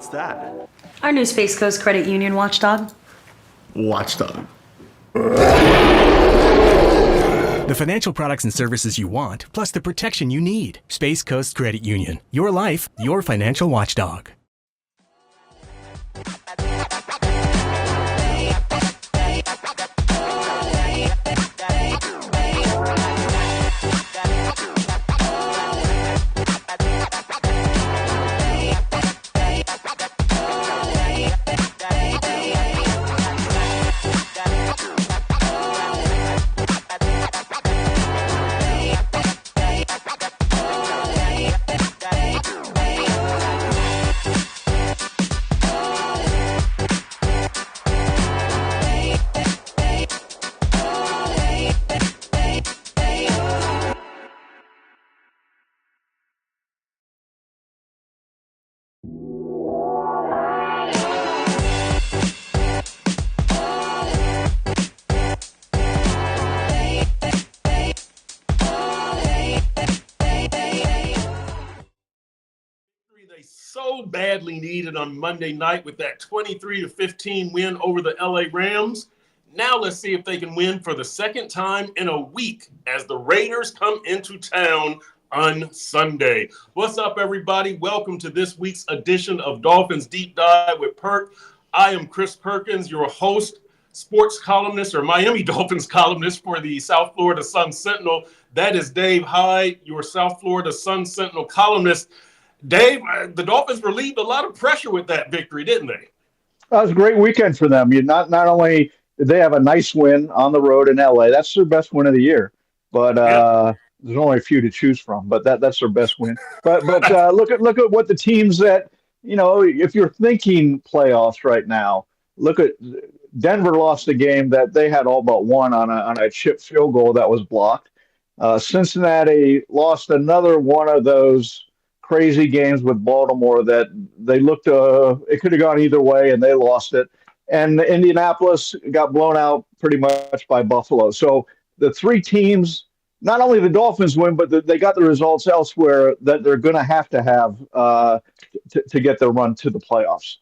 What's that? Our new Space Coast Credit Union watchdog. Watchdog. The financial products and services you want, plus the protection you need. Space Coast Credit Union. Your life, your financial watchdog. They so badly needed on Monday night with that 23-15 win over the LA Rams. Now let's see if they can win for the second time in a week as the Raiders come into town on Sunday. What's up, everybody? Welcome to this week's edition of Dolphins Deep Dive with Perk. I am Chris Perkins, your host, sports columnist, or Miami Dolphins columnist for the South Florida Sun Sentinel. That is Dave Hyde, your South Florida Sun Sentinel columnist. Dave, the Dolphins relieved a lot of pressure with that victory, didn't they? That was a great weekend for them. Not only did they have a nice win on the road in LA, that's their best win of the year. But there's only a few to choose from. But that's their best win. But look at what the teams that, if you're thinking playoffs right now, look at Denver lost a game that they had all but won on a chip field goal that was blocked. Cincinnati lost another one of those crazy games with Baltimore that they looked it could have gone either way and they lost it. And Indianapolis got blown out pretty much by Buffalo. So the three teams, not only the Dolphins win, but they got the results elsewhere that they're going to have to get their run to the playoffs.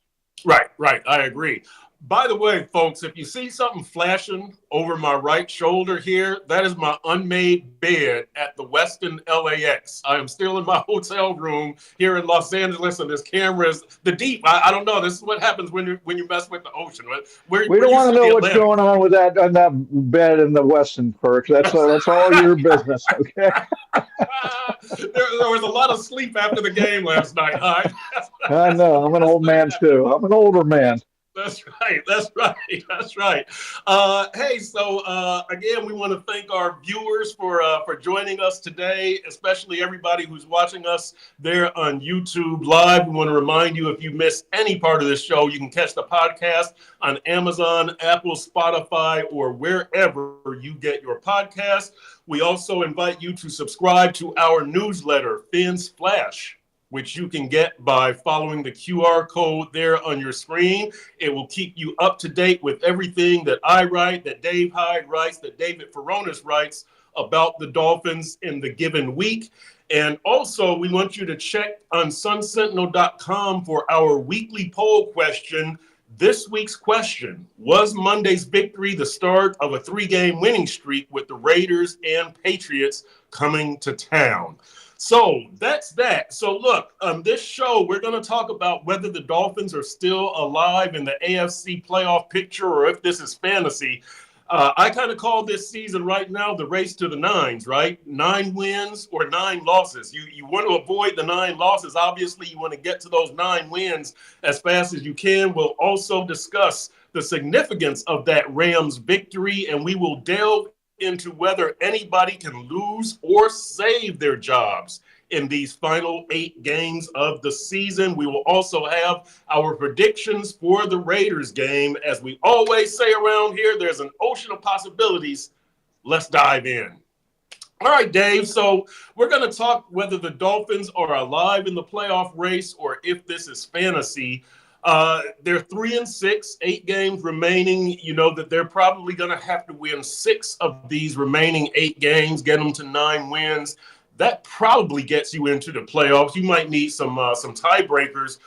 Right. I agree. By the way, folks, if you see something flashing over my right shoulder here, that is my unmade bed at the Westin LAX. I am still in my hotel room here in Los Angeles, and this camera is the deep. I don't know. This is what happens when you mess with the ocean. We don't want to know what's going on with that bed in the Westin, Perk. That's all your business, okay? There was a lot of sleep after the game last night. I know. I'm an old man too. I'm an older man. That's right. Hey, so again, we want to thank our viewers for joining us today, especially everybody who's watching us there on YouTube Live. We want to remind you, if you missed any part of this show, you can catch the podcast on Amazon, Apple, Spotify, or wherever you get your podcasts. We also invite you to subscribe to our newsletter, Fins Flash, which you can get by following the QR code there on your screen. It will keep you up to date with everything that I write, that Dave Hyde writes, that David Furones writes about the Dolphins in the given week. And also, we want you to check on sunsentinel.com for our weekly poll question. This week's question: was Monday's victory the start of a 3-game winning streak with the Raiders and Patriots coming to town? So that's that. So look, on this show, we're going to talk about whether the Dolphins are still alive in the AFC playoff picture or if this is fantasy. I kind of call this season right now the race to the nines, right? 9 wins or 9 losses. You want to avoid the 9 losses. Obviously, you want to get to those 9 wins as fast as you can. We'll also discuss the significance of that Rams victory, and we will delve into whether anybody can lose or save their jobs in these final 8 games of the season. We will also have our predictions for the Raiders game. As we always say around here, there's an ocean of possibilities. Let's dive in. All right, Dave. So we're going to talk whether the Dolphins are alive in the playoff race or if this is fantasy. They're 3-6, 8 games remaining. You know that they're probably going to have to win 6 of these remaining 8 games, get them to 9 wins. That probably gets you into the playoffs. You might need some tiebreakers.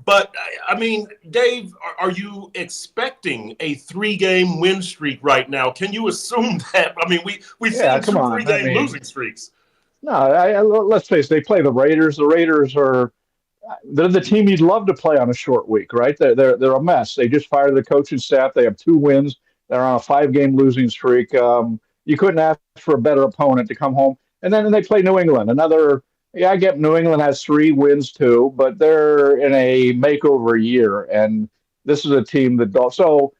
But I mean, Dave, are you expecting a 3-game win streak right now? Can you assume that? I mean, we've Yeah, seen come two on. I 3-game mean, losing streaks. no, let's face it, they play the Raiders. The Raiders are they're the team you'd love to play on a short week, right? They're a mess. They just fired the coaching staff. They have 2 wins. They're on a 5-game losing streak. You couldn't ask for a better opponent to come home. And then they play New England. Another, yeah, I get New England has 3 wins too, but they're in a makeover year, and this is a team that so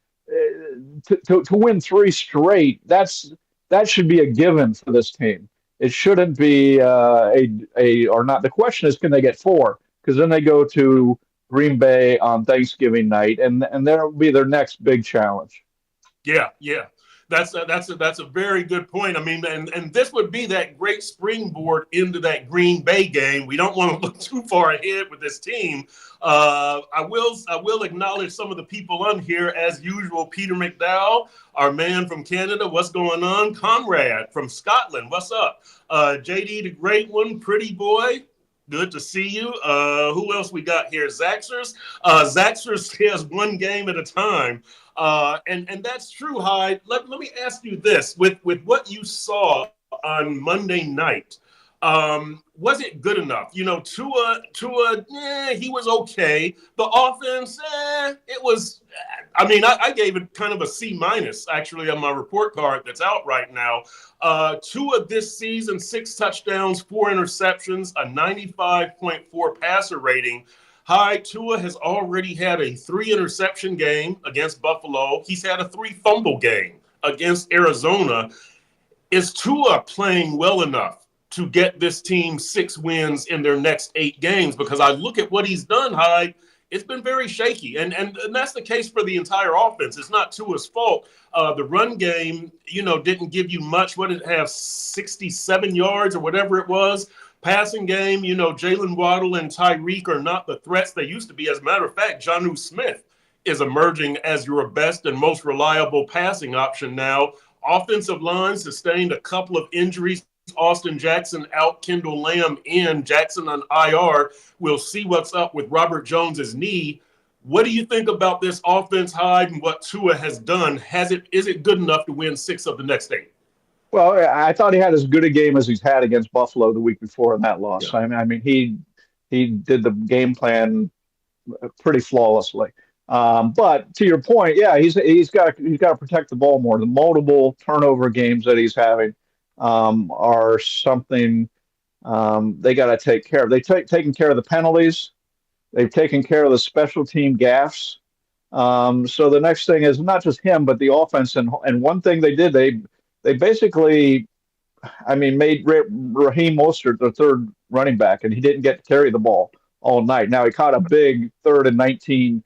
to win 3 straight, that should be a given for this team. It shouldn't be a or not. The question is, can they get 4? Because then they go to Green Bay on Thanksgiving night, and that'll be their next big challenge. Yeah, yeah. That's a very good point. I mean, and this would be that great springboard into that Green Bay game. We don't want to look too far ahead with this team. I will acknowledge some of the people on here as usual. Peter McDowell, our man from Canada, what's going on? Conrad from Scotland, what's up? JD the Great One, Pretty Boy. Good to see you. Who else we got here? Zaxxers. Zaxxers says 1 game at a time. And that's true, Hyde. Let me ask you this. With what you saw on Monday night, was it good enough? You know, Tua, he was okay. The offense, it was. I mean, I gave it kind of a C minus actually on my report card that's out right now. Tua this season, 6 touchdowns, 4 interceptions, a 95.4 passer rating. Hyde, Tua has already had a 3 interception game against Buffalo. He's had a 3 fumble game against Arizona. Is Tua playing well enough to get this team 6 wins in their next 8 games? Because I look at what he's done, Hyde, it's been very shaky. And that's the case for the entire offense. It's not Tua's fault. The run game, didn't give you much. What did it have, 67 yards or whatever it was? Passing game, Jalen Waddle and Tyreek are not the threats they used to be. As a matter of fact, Jonnu Smith is emerging as your best and most reliable passing option now. Offensive line sustained a couple of injuries. Austin Jackson out, Kendall Lamb in, Jackson on IR. We'll see what's up with Robert Jones's knee. What do you think about this offense, Hyde, and what Tua has done? Is it good enough to win 6 of the next 8? Well, I thought he had as good a game as he's had against Buffalo the week before in that loss. Yeah. I mean, he did the game plan pretty flawlessly. But to your point, yeah, he's got to protect the ball more. The multiple turnover games that he's having are something they got to take care of. They've taken care of the penalties. They've taken care of the special team gaffes. So the next thing is not just him, but the offense. And one thing they did, they basically, I mean, made Raheem Mostert the 3rd running back, and he didn't get to carry the ball all night. Now he caught a big 3rd and 19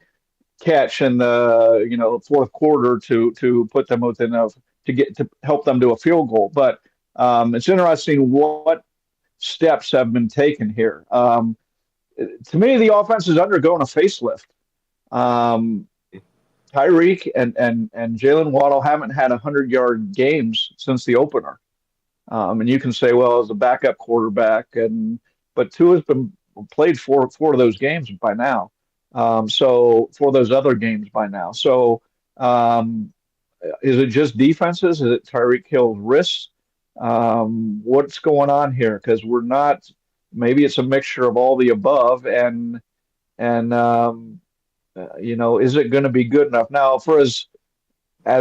catch in the 4th quarter to put them within to help them do a field goal. But it's interesting what steps have been taken here. To me, the offense is undergoing a facelift. Tyreek and Jalen Waddle haven't had 100-yard games since the opener. And you can say, well, as a backup quarterback, but Tua's been played 4 of those games by now. So for those other games by now. So is it just defenses? Is it Tyreek Hill's wrists? What's going on here? Because we're not. Maybe it's a mixture of all the above, and is it going to be good enough? Now, for as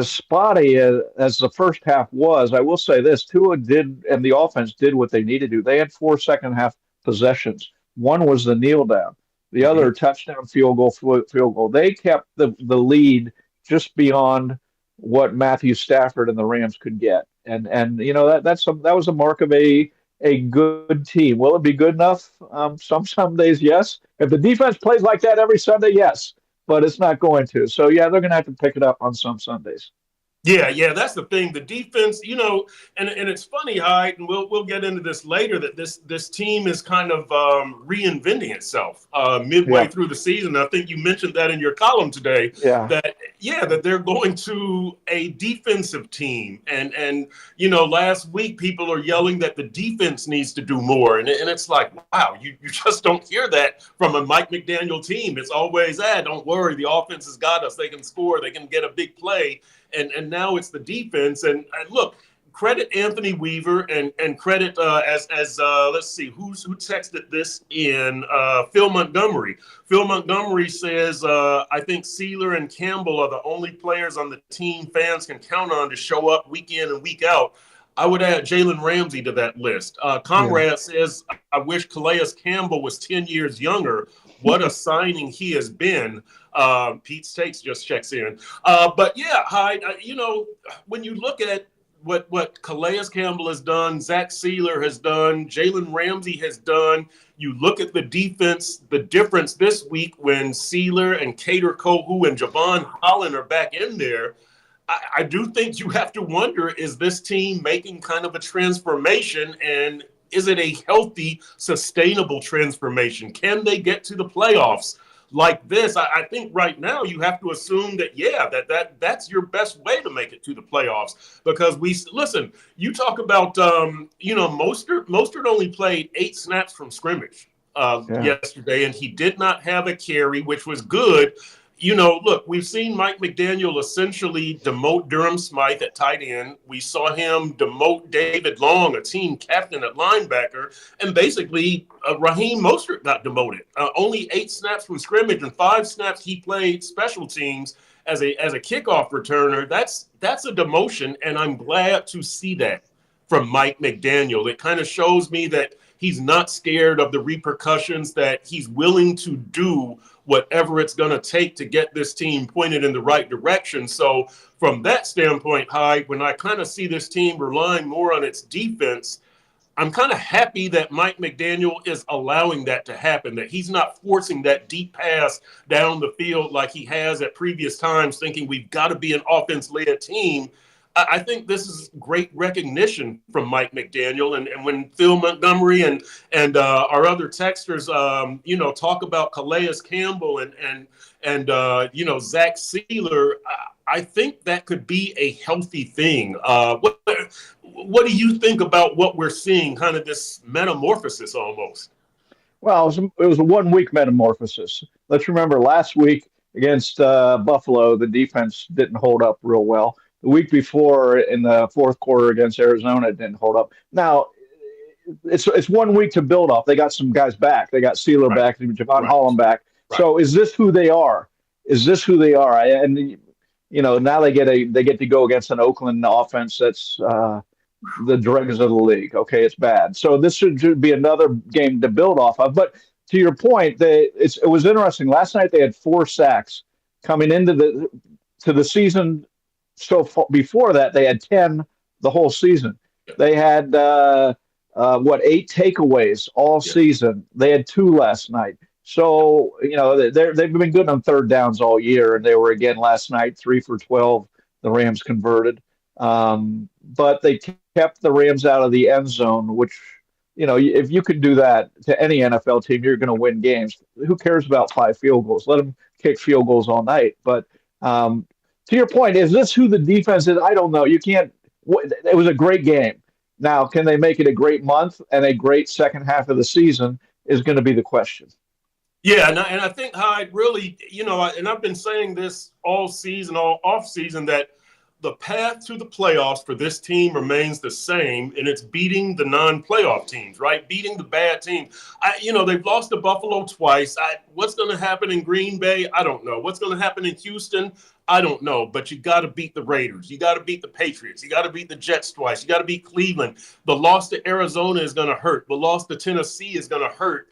spotty as the first half was, I will say this: Tua did, and the offense did what they needed to do. They had 4 second half possessions. One was the kneel down. The other touchdown field goal. They kept the lead just beyond what Matthew Stafford and the Rams could get, and that was a mark of a good team. Will it be good enough? Some days, yes. If the defense plays like that every Sunday, yes, but it's not going to. So yeah, they're going to have to pick it up on some Sundays. Yeah, that's the thing. The defense, and it's funny, Hyde, and we'll get into this later, that this team is kind of reinventing itself midway Yeah, through the season. I think you mentioned that in your column today, yeah, that they're going to a defensive team, and last week people are yelling that the defense needs to do more, and it's like, wow, you just don't hear that from a Mike McDaniel team. It's always, don't worry, the offense has got us. They can score, they can get a big play. And now it's the defense. And look, credit Anthony Weaver and credit as let's see who texted this in, Phil Montgomery. Phil Montgomery says, I think Sealer and Campbell are the only players on the team fans can count on to show up week in and week out. I would add Jalen Ramsey to that list. yeah. Conrad says, I wish Calais Campbell was 10 years younger. What a signing he has been. Pete's Takes just checks in. But yeah, Hyde, when you look at what Calais Campbell has done, Zach Sealer has done, Jalen Ramsey has done, you look at the defense, the difference this week when Sealer and Cater Kohu and Javon Holland are back in there, I do think you have to wonder, is this team making kind of a transformation, and is it a healthy, sustainable transformation? Can they get to the playoffs like this? I think right now you have to assume that, that's your best way to make it to the playoffs, because listen, you talk about, Mostert only played 8 snaps from scrimmage Yeah. yesterday, and he did not have a carry, which was good. Look, we've seen Mike McDaniel essentially demote Durham Smythe at tight end. We saw him demote David Long, a team captain at linebacker, and basically Raheem Mostert got demoted. Only 8 snaps from scrimmage and 5 snaps he played special teams as a kickoff returner. That's a demotion, and I'm glad to see that from Mike McDaniel. It kind of shows me that he's not scared of the repercussions, that he's willing to do whatever it's going to take to get this team pointed in the right direction. So from that standpoint, Hyde, when I kind of see this team relying more on its defense, I'm kind of happy that Mike McDaniel is allowing that to happen, that he's not forcing that deep pass down the field like he has at previous times, thinking we've got to be an offense-led team. I think this is great recognition from Mike McDaniel. And when Phil Montgomery and our other texters, talk about Calais Campbell and Zach Sealer, I think that could be a healthy thing. What do you think about what we're seeing, kind of this metamorphosis almost? Well, it was a 1 week metamorphosis. Let's remember last week against Buffalo, the defense didn't hold up real well. The week before in the fourth quarter against Arizona, it didn't hold up. Now, it's 1 week to build off. They got some guys back. They got Sealer Right, back, Javon right, Holland back. right. So is this who they are? Is this who they are? And now they get to go against an Oakland offense that's the dregs of the league. Okay, it's bad. So this should be another game to build off of. But to your point, it was interesting. Last night they had 4 sacks coming into the season. So before that, they had 10 the whole season. They had 8 takeaways all Yeah. season. They had 2 last night. So they've been good on third downs all year, and they were again last night 3 for 12. The Rams converted, but they kept the Rams out of the end zone, which if you could do that to any NFL team, you're going to win games. Who cares about 5 field goals? Let them kick field goals all night. But to your point, is this who the defense is? I don't know. You can't. It was a great game. Now, can they make it a great month and a great second half of the season is going to be the question. Yeah, and I think Hyde really, and I've been saying this all season, all off season, that the path to the playoffs for this team remains the same, and it's beating the non-playoff teams, right? Beating the bad teams. They've lost to Buffalo twice. What's going to happen in Green Bay? I don't know. What's going to happen in Houston? I don't know. But you got to beat the Raiders. You got to beat the Patriots. You got to beat the Jets twice. You got to beat Cleveland. The loss to Arizona is going to hurt. The loss to Tennessee is going to hurt.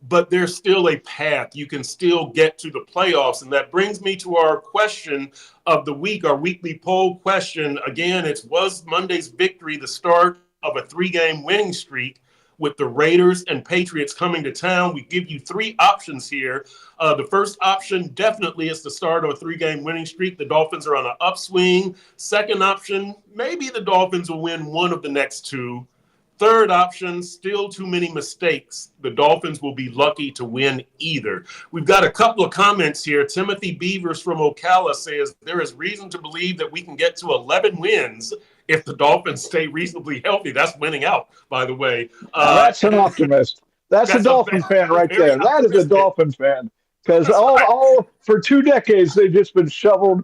But there's still a path. You can still get to the playoffs. And that brings me to our question of the week, our weekly poll question. Again, was Monday's victory the start of a 3-game winning streak? with the Raiders and Patriots coming to town. We give you three options here. The first option definitely is to start a 3-game winning streak. The Dolphins are on an upswing. Second option, maybe the Dolphins will win one of the next two. Third option, still too many mistakes. The Dolphins will be lucky to win either. We've got a couple of comments here. Timothy Beavers from Ocala says there is reason to believe that we can get to 11 wins if the Dolphins stay reasonably healthy. That's winning out, by the way. That's an optimist. That's a Dolphin fan right very there. That is a optimistic. Dolphin fan. Because That's right. all for 2 decades they've just been shoveled,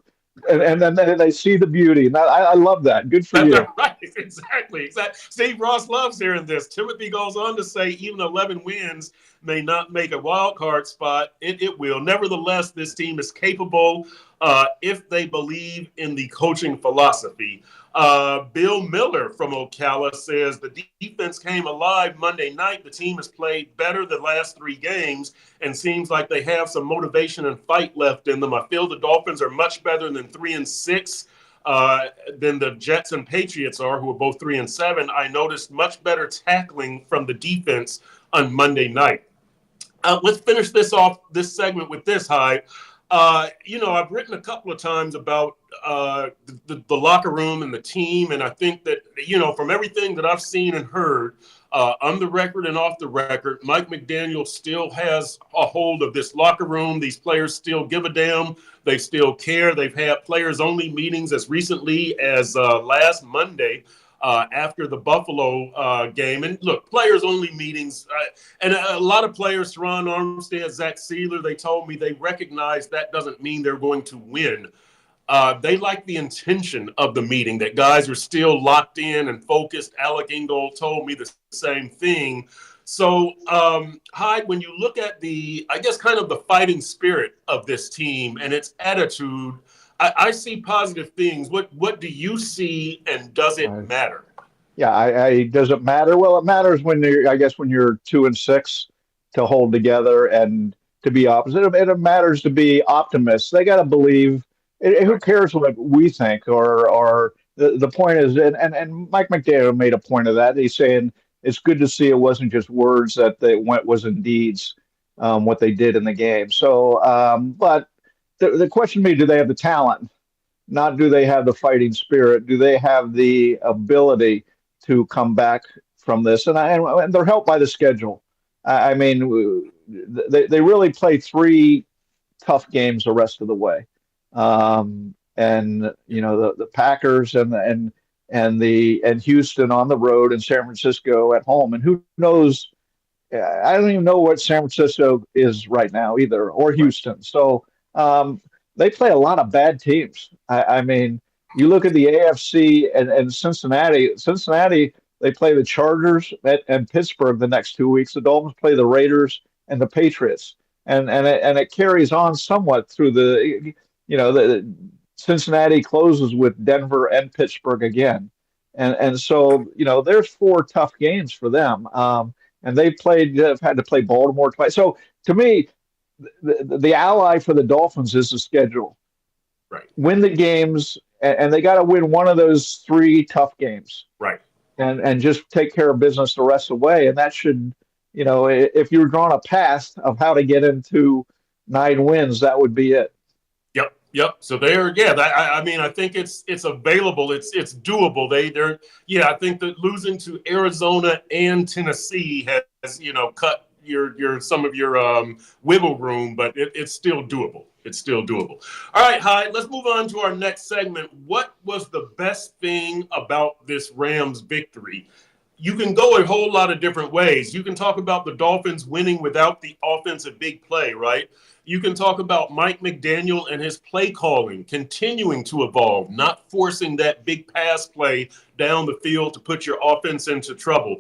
and then they see the beauty. And I love that. Good for you. Right, exactly. Steve Ross loves hearing this. Timothy goes on to say even 11 wins may not make a wild card spot. It will. Nevertheless, this team is capable if they believe in the coaching philosophy. Bill Miller from Ocala says the defense came alive Monday night. The team has played better the last 3 games and seems like they have some motivation and fight left in them. I feel the Dolphins are much better than 3-6 than the Jets and Patriots are, who are both 3-7. I noticed much better tackling from the defense on Monday night. Let's finish this segment with this, Hyde. I've written a couple of times about the locker room and the team, and I think that, from everything that I've seen and heard on the record and off the record, Mike McDaniel still has a hold of this locker room. These players still give a damn. They still care. They've had players-only meetings as recently as last Monday. After the Buffalo game. And look, players-only meetings, and a lot of players, Teron Armstead, Zach Sealer, they told me they recognize that doesn't mean they're going to win. They like the intention of the meeting, that guys are still locked in and focused. Alec Ingold told me the same thing. So, Hyde, when you look at kind of the fighting spirit of this team and its attitude, I see positive things. What do you see, and does it matter? Yeah, does it matter? Well, it matters when you're 2-6 to hold together and to be opposite. It matters to be optimists. They got to believe. Who cares what we think? Or the point is, and Mike McDaniel made a point of that. He's saying it's good to see it wasn't just words, that was in deeds, what they did in the game. So, but the question to me, do they have the talent? Not do they have the fighting spirit? Do they have the ability to come back from this? And they're helped by the schedule. I mean, they really play 3 tough games the rest of the way. The Packers and Houston on the road and San Francisco at home. And who knows? I don't even know what San Francisco is right now either, or Houston. So they play a lot of bad teams. I mean, you look at the AFC and Cincinnati. Cincinnati, they play the Chargers and Pittsburgh the next 2 weeks. The Dolphins play the Raiders and the Patriots, and it carries on somewhat through the Cincinnati closes with Denver and Pittsburgh again, and so there's 4 tough games for them, and they've had to play Baltimore twice. So to me, the ally for the Dolphins is the schedule. Right. Win the games, and they got to win one of those 3 tough games. Right. And just take care of business the rest of the way. And that should, if you're drawing a path of how to get into 9 wins, that would be it. Yep. So I think it's available. It's doable. I think that losing to Arizona and Tennessee has cut your some of your wiggle room, but it's still doable. It's still doable. All right, Hyde, let's move on to our next segment. What was the best thing about this Rams victory? You can go a whole lot of different ways. You can talk about the Dolphins winning without the offensive big play, right? You can talk about Mike McDaniel and his play calling continuing to evolve, not forcing that big pass play down the field to put your offense into trouble.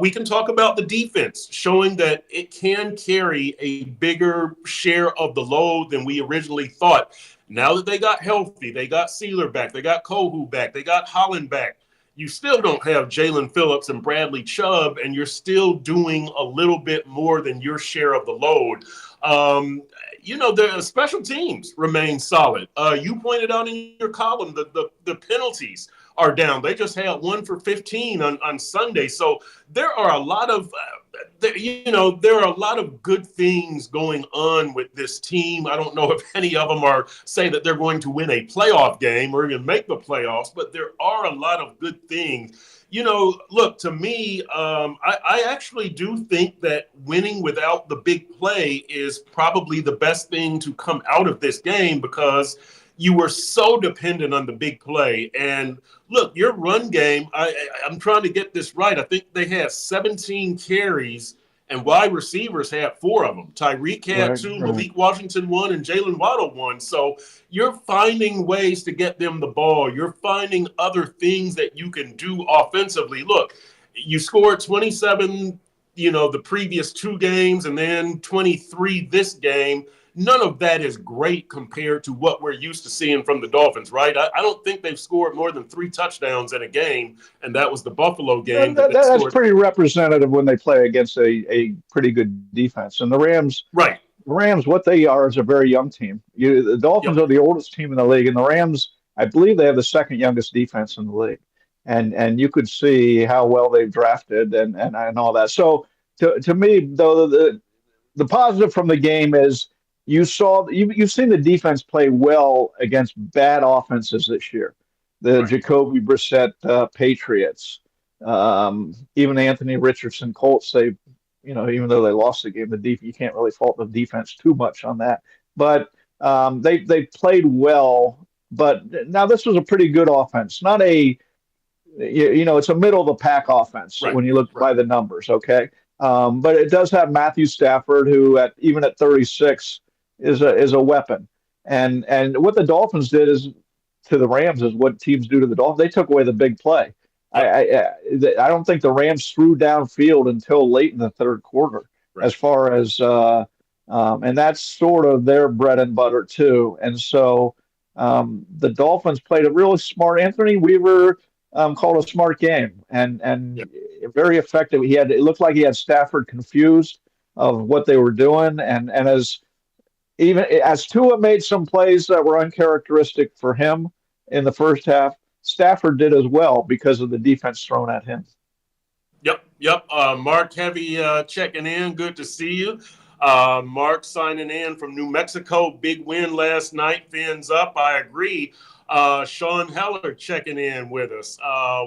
We can talk about the defense showing that it can carry a bigger share of the load than we originally thought. Now that they got healthy, they got Sealer back, they got Kohu back, they got Holland back. You still don't have Jalen Phillips and Bradley Chubb, and you're still doing a little bit more than your share of the load. Um, the special teams remain solid. You pointed out in your column the penalties are down. They just had 1 for 15 on Sunday. So there are a lot of there are a lot of good things going on with this team. I don't know if any of them are say that they're going to win a playoff game or even make the playoffs, but there are a lot of good things. Look, to me, I actually do think that winning without the big play is probably the best thing to come out of this game because you were so dependent on the big play. And look, your run game, I'm trying to get this right. I think they had 17 carries and wide receivers had 4 of them. Tyreek had 2, Malik Washington 1, and Jalen Waddle 1. So you're finding ways to get them the ball. You're finding other things that you can do offensively. Look, you scored 27, the previous 2 games and then 23 this game. None of that is great compared to what we're used to seeing from the Dolphins, right? I don't think they've scored more than 3 touchdowns in a game, and that was the Buffalo game. That's pretty representative when they play against a pretty good defense. And the Rams, right? What they are is a very young team. The Dolphins are the oldest team in the league, and the Rams, I believe, they have the second youngest defense in the league. And you could see how well they've drafted and all that. So to me, though, the positive from the game is you've seen the defense play well against bad offenses this year. The Jacoby Brissett Patriots, even Anthony Richardson Colts. Even though they lost the game, you can't really fault the defense too much on that. But they played well. But now this was a pretty good offense, not it's a middle of the pack offense when you look by the numbers. Okay, but it does have Matthew Stafford, who even at 36. Is a weapon, and what the Dolphins did to the Rams is what teams do to the Dolphins. They took away the big play. I don't think the Rams threw downfield until late in the third quarter, as far as and that's sort of their bread and butter too. And so the Dolphins played a really smart. Anthony Weaver called a smart game and very effective. It looked like he had Stafford confused of what they were doing, and even as Tua made some plays that were uncharacteristic for him in the first half, Stafford did as well because of the defense thrown at him. Yep. Mark Heavy checking in. Good to see you. Mark signing in from New Mexico. Big win last night. Fins up. I agree. Sean Heller checking in with us.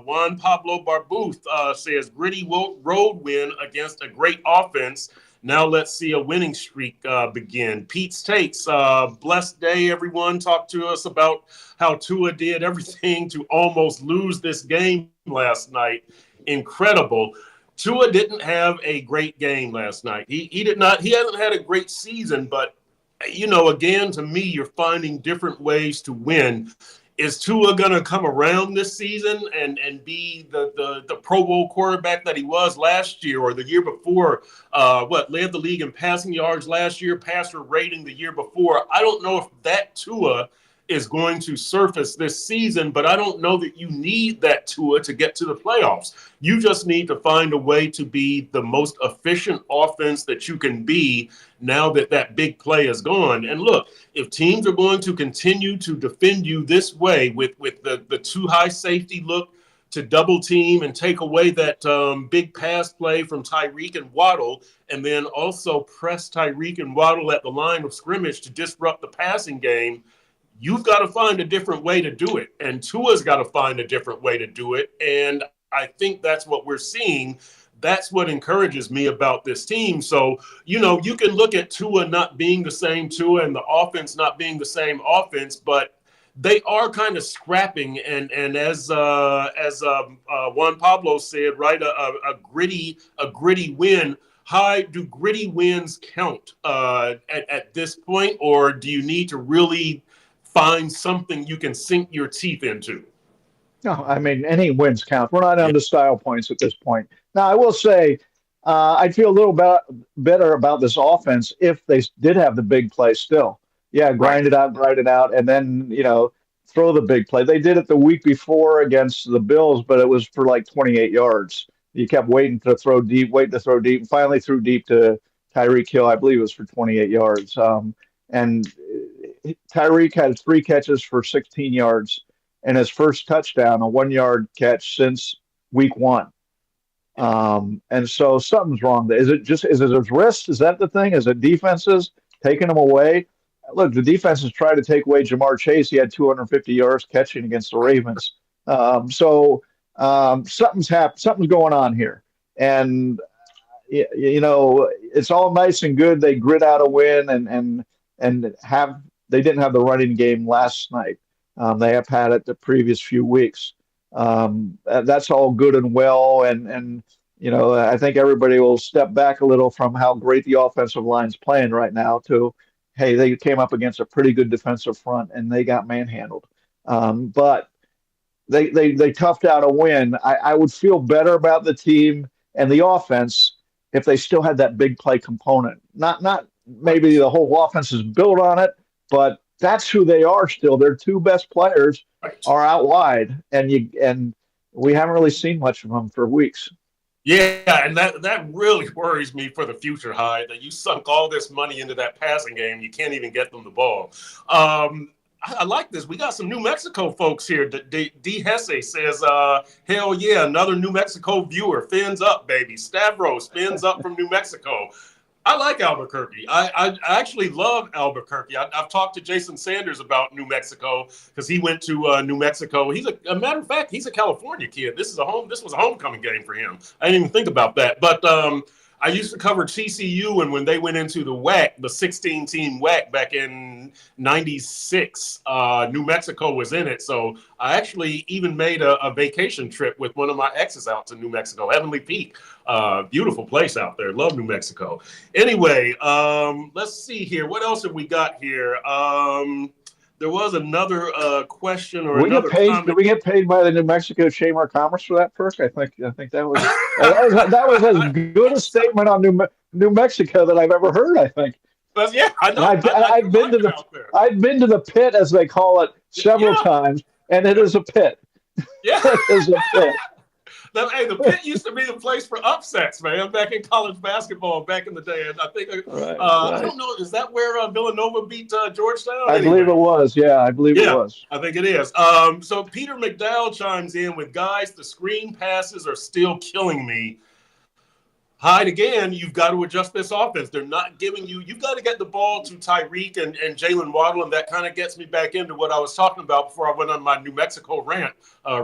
Juan Pablo Barbuth says, gritty road win against a great offense. Now let's see a winning streak begin. Pete's Takes, blessed day, everyone. Talk to us about how Tua did everything to almost lose this game last night. Incredible. Tua didn't have a great game last night. He did not. He hasn't had a great season, but, again, to me, you're finding different ways to win. Is Tua going to come around this season and be the Pro Bowl quarterback that he was last year or the year before? Led the league in passing yards last year, passer rating the year before. I don't know if that Tua is going to surface this season, but I don't know that you need that Tua to get to the playoffs. You just need to find a way to be the most efficient offense that you can be now that big play is gone. And look, if teams are going to continue to defend you this way with the too high safety look to double team and take away that big pass play from Tyreek and Waddle, and then also press Tyreek and Waddle at the line of scrimmage to disrupt the passing game, you've got to find a different way to do it. And Tua's got to find a different way to do it. And I think that's what we're seeing. That's what encourages me about this team. So, you can look at Tua not being the same Tua and the offense not being the same offense, but they are kind of scrapping. And as Juan Pablo said, right, a gritty win. Hyde, do gritty wins count at this point, or do you need to really find something you can sink your teeth into? No, I mean, any wins count. We're not into style points at this point. Now, I will say, I'd feel a little better about this offense if they did have the big play still. Yeah, grind it out, and then, throw the big play. They did it the week before against the Bills, but it was for like 28 yards. You kept waiting to throw deep, and finally threw deep to Tyreek Hill, I believe it was for 28 yards. And Tyreek had 3 catches for 16 yards and his first touchdown, a 1 yard catch since week 1. And so something's wrong. Is it his wrist? Is that the thing? Is it defenses taking him away? Look, the defenses tried to take away Jamar Chase. He had 250 yards catching against the Ravens. Something's happened. Something's going on here. And it's all nice and good. They grit out a win and have they didn't have the running game last night. They have had it the previous few weeks. That's all good and well, and I think everybody will step back a little from how great the offensive line's playing right now to, hey, they came up against a pretty good defensive front and they got manhandled. But they toughed out a win. I would feel better about the team and the offense if they still had that big play component. Not maybe the whole offense is built on it, but that's who they are still. Their 2 best players are out wide, and we haven't really seen much of them for weeks. Yeah, and that really worries me for the future, Hyde, that you sunk all this money into that passing game. You can't even get them the ball. I like this. We got some New Mexico folks here. D. Hesse says, hell yeah, another New Mexico viewer. Fins up, baby. Stavros, fins up from New Mexico. I like Albuquerque. I actually love Albuquerque. I've talked to Jason Sanders about New Mexico because he went to New Mexico. He's a matter of fact, he's a California kid. This was a homecoming game for him. I didn't even think about that. But I used to cover TCU, and when they went into the WAC, the 16-team WAC back in '96, New Mexico was in it. So I actually even made a vacation trip with one of my exes out to New Mexico, Heavenly Peak. Beautiful place out there. Love New Mexico. Anyway, let's see here. What else have we got here? There was another question or another comment. Did we get paid by the New Mexico Chamber of Commerce for that, Perk? I think that was that was as good a statement on New Mexico that I've ever heard. I think. But yeah, I know. I've been to the pit, as they call it, several times, and it is a pit. Yeah, it is a pit. Hey, the pit used to be the place for upsets, man, back in college basketball back in the day. And I think, right. I don't know, is that where Villanova beat Georgetown? I believe it was. Yeah, I believe it was. I think it is. So Peter McDowell chimes in with, guys, the screen passes are still killing me. Hyde, again, you've got to adjust this offense. They're not giving you've got to get the ball to Tyreek and Jalen Waddle, and that kind of gets me back into what I was talking about before I went on my New Mexico rant,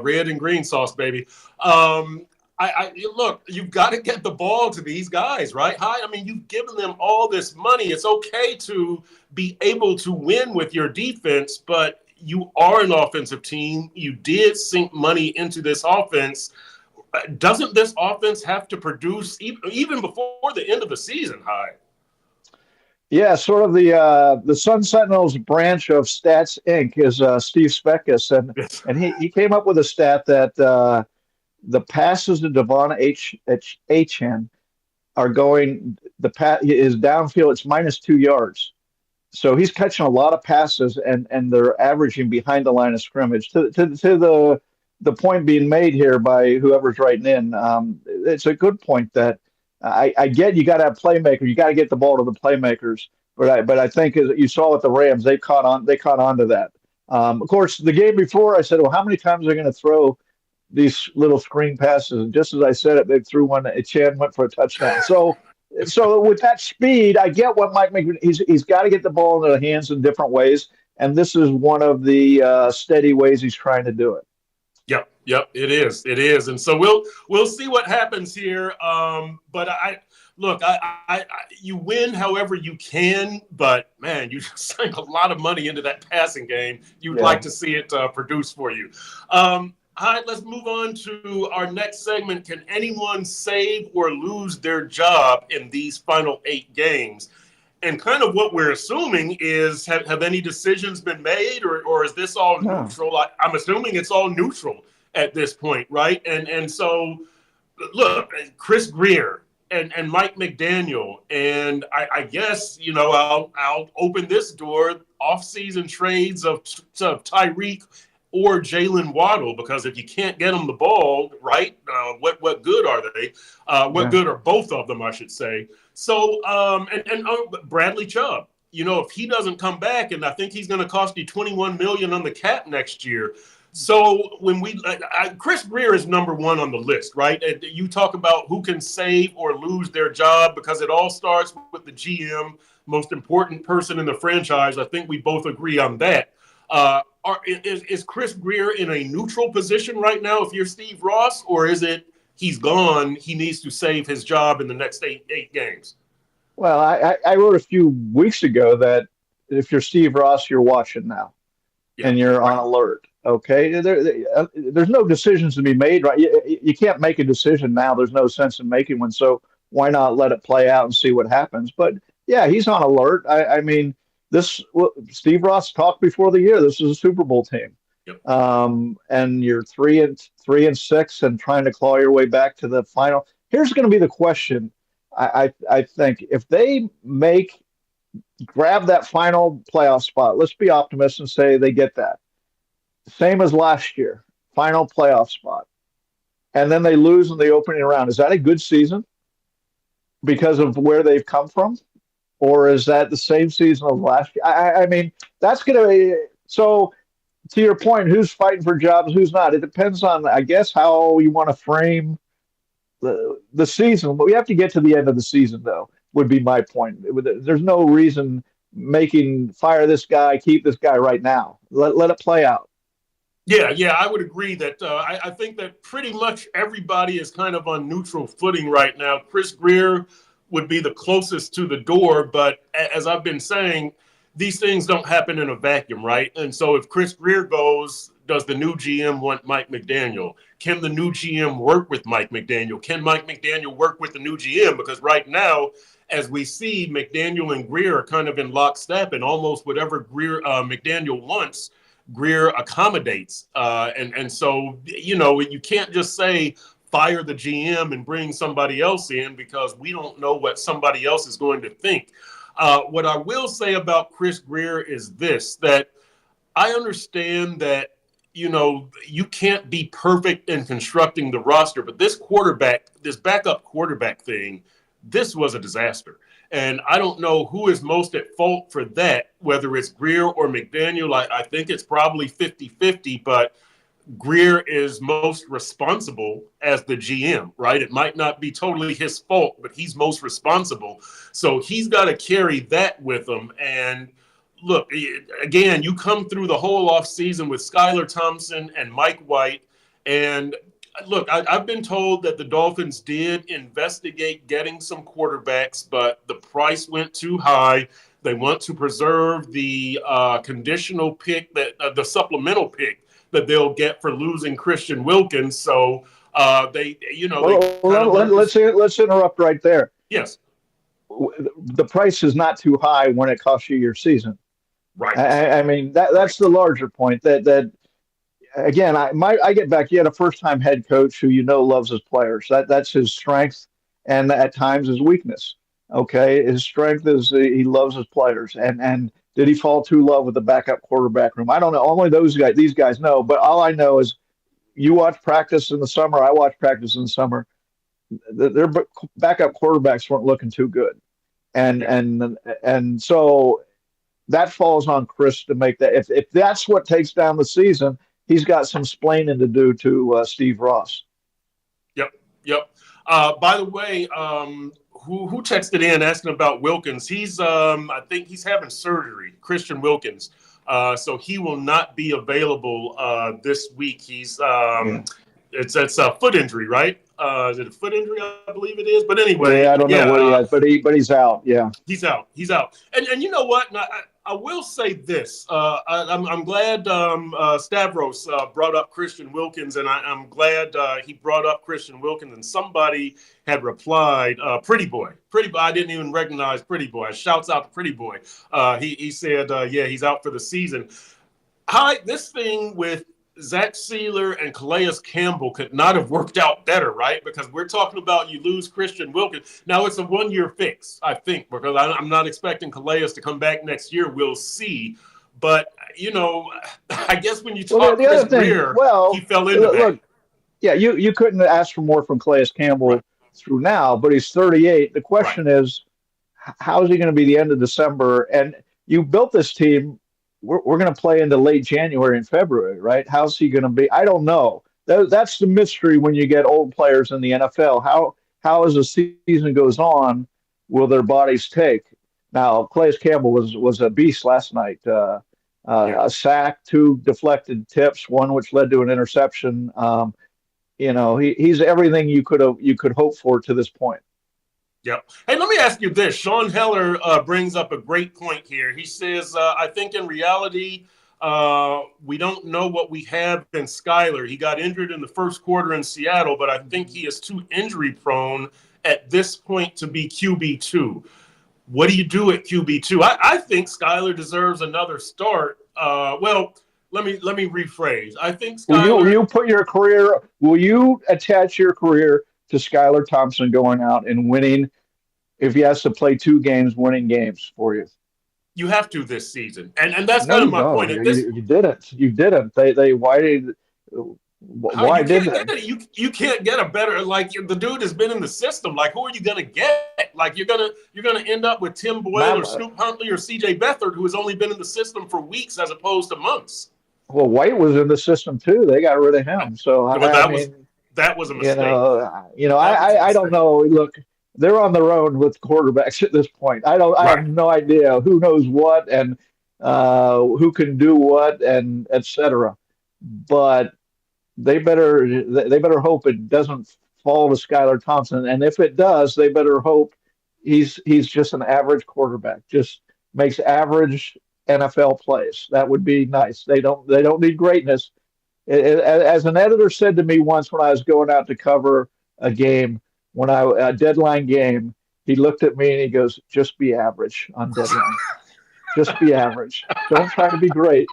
red and green sauce, baby. Look, you've got to get the ball to these guys, right? Hyde, I mean, you've given them all this money. It's okay to be able to win with your defense, but you are an offensive team. You did sink money into this offense. Doesn't this offense have to produce even before the end of the season, Hyde? Yeah, sort of the Sun Sentinel's branch of Stats Inc. is Steve Speckis, and he came up with a stat that the passes to Devon Achane are going his downfield. It's -2 yards, so he's catching a lot of passes, and they're averaging behind the line of scrimmage. To the point being made here by whoever's writing in, it's a good point that I get you got to have playmakers, you got to get the ball to the playmakers, but I think as you saw with the Rams, they caught on to that. Of course, the game before I said, well, how many times are they going to throw these little screen passes? And just as I said it, they threw one. Chan went for a touchdown. So with that speed, I get what Mike McGinn. He's got to get the ball into the hands in different ways, and this is one of the steady ways he's trying to do it. Yep, it is, and so we'll see what happens here. But you win however you can, but man, you just sank a lot of money into that passing game. You'd like to see it produce for you. All right, let's move on to our next segment. Can anyone save or lose their job in these final 8 games? And kind of what we're assuming is, have any decisions been made, or is this all neutral? I'm assuming it's all neutral at this point, right? And so, look, Chris Greer and Mike McDaniel, and I guess, I'll open this door, off-season trades of Tyreek or Jalen Waddle, because if you can't get them the ball, right, what good are they? What good are both of them, I should say. So, and Bradley Chubb, if he doesn't come back, and I think he's going to cost you $21 million on the cap next year. So when Chris Greer is number one on the list, right? And you talk about who can save or lose their job, because it all starts with the GM, most important person in the franchise. I think we both agree on that. Is Chris Greer in a neutral position right now if you're Steve Ross, or is it he's gone, he needs to save his job in the next eight games? Well, I wrote a few weeks ago that if you're Steve Ross, you're watching now, and you're on alert. Okay, there's no decisions to be made, right? You can't make a decision now. There's no sense in making one. So why not let it play out and see what happens? But yeah, he's on alert. I mean, Steve Ross talked before the year. This is a Super Bowl team, and you're 3-6 and trying to claw your way back to the final. Here's going to be the question. I think if they grab that final playoff spot, let's be optimists and say they get that. Same as last year, final playoff spot. And then they lose in the opening round. Is that a good season because of where they've come from? Or is that the same season as last year? I mean, that's going to be so. To your point, who's fighting for jobs, who's not? It depends on, I guess, how you want to frame the season. But we have to get to the end of the season, though, would be my point. There's no reason fire this guy, keep this guy right now. Let it play out. Yeah, I would agree that I think that pretty much everybody is kind of on neutral footing right now. Chris Greer would be the closest to the door, but as I've been saying, these things don't happen in a vacuum, right? And so if Chris Greer goes, does the new GM want Mike McDaniel? Can the new GM work with Mike McDaniel? Can Mike McDaniel work with the new GM? Because right now, as we see, McDaniel and Greer are kind of in lockstep, and almost whatever McDaniel wants, Greer accommodates. And so, you can't just say fire the GM and bring somebody else in, because we don't know what somebody else is going to think. What I will say about Chris Greer is this, that I understand that, you can't be perfect in constructing the roster, but this backup quarterback thing, this was a disaster. And I don't know who is most at fault for that, whether it's Greer or McDaniel. I think it's probably 50-50, but Greer is most responsible as the GM, right? It might not be totally his fault, but he's most responsible. So he's got to carry that with him. And look, again, you come through the whole offseason with Skylar Thompson and Mike White. And look, I've been told that the Dolphins did investigate getting some quarterbacks, but the price went too high. They want to preserve the conditional pick, the supplemental pick that they'll get for losing Christian Wilkins. So let's interrupt right there. Yes. The price is not too high when it costs you your season. Right. I mean, that's the larger point that again, I get back. You had a first-time head coach who loves his players. That's his strength, and at times his weakness. Okay, his strength is he loves his players, and did he fall too low with the backup quarterback room? I don't know. Only these guys know. But all I know is, you watch practice in the summer. I watch practice in the summer. Their backup quarterbacks weren't looking too good, and so that falls on Chris to make that. If that's what takes down the season, he's got some splaining to do to Steve Ross. Yep. By the way, who texted in asking about Wilkins? He's I think he's having surgery, Christian Wilkins. So he will not be available this week. He's it's a foot injury, right? Is it a foot injury? I believe it is. But anyway, I don't know what he has, but he's out. Yeah, he's out. And you know what? I will say this. I'm glad Stavros brought up Christian Wilkins, and I'm glad he brought up Christian Wilkins. And somebody had replied, Pretty Boy. I didn't even recognize Pretty Boy. Shouts out to Pretty Boy. He said, he's out for the season. Hyde, this thing with Zach Sealer and Calais Campbell could not have worked out better, right? Because we're talking about you lose Christian Wilkins. Now, it's a one-year fix, I think, because I'm not expecting Calais to come back next year. We'll see. But, you know, I guess when you Well, talk the Chris other thing, Greer, he well, fell into that. look, yeah, you couldn't ask for more from Calais Right, Campbell through now, but he's 38. The right. question is, how is he going to be the end of December? And you built this team. We're going to play into late January and February, right? How's he going to be? I don't know. That's the mystery when you get old players in the NFL. How as the season goes on, will their bodies take? Now, Calais Campbell was a beast last night. Yeah. A sack, two deflected tips, one which led to an interception. He's everything you could hope for to this point. Yep. Hey, let me ask you this. Sean Heller brings up a great point here. He says, I think in reality, we don't know what we have in Skyler. He got injured in the first quarter in Seattle, but I think he is too injury prone at this point to be QB2. What do you do at QB2? I think Skyler deserves another start. Well, let me rephrase. I think Skyler. Will you attach your career to Skylar Thompson going out and winning if he has to play two games, winning games for you? You have to this season, and that's No, kind of you my don't. point. At this, You didn't. You didn't. They how why you did can't they? get it? You can't get a better, like, the dude has been in the system. Like, who are you gonna get? Like, you're gonna end up with Tim Boyle or Mama, Snoop Huntley or C.J. Beathard, who has only been in the system for weeks as opposed to months. well, White was in the system too. They got rid of him. So But I mean, that was a mistake. That was a I don't mistake. know. Look, they're on their own with quarterbacks at this point. I have Right. no idea who knows what and who can do what and etc. But they better hope it doesn't fall to Skylar Thompson. And if it does, they better hope he's just an average quarterback, just makes average NFL plays. That would be nice. They don't need greatness. As an editor said to me once when I was going out to cover a game, a deadline game, he looked at me and he goes, "Just be average on deadline. Just be average. Don't try to be great."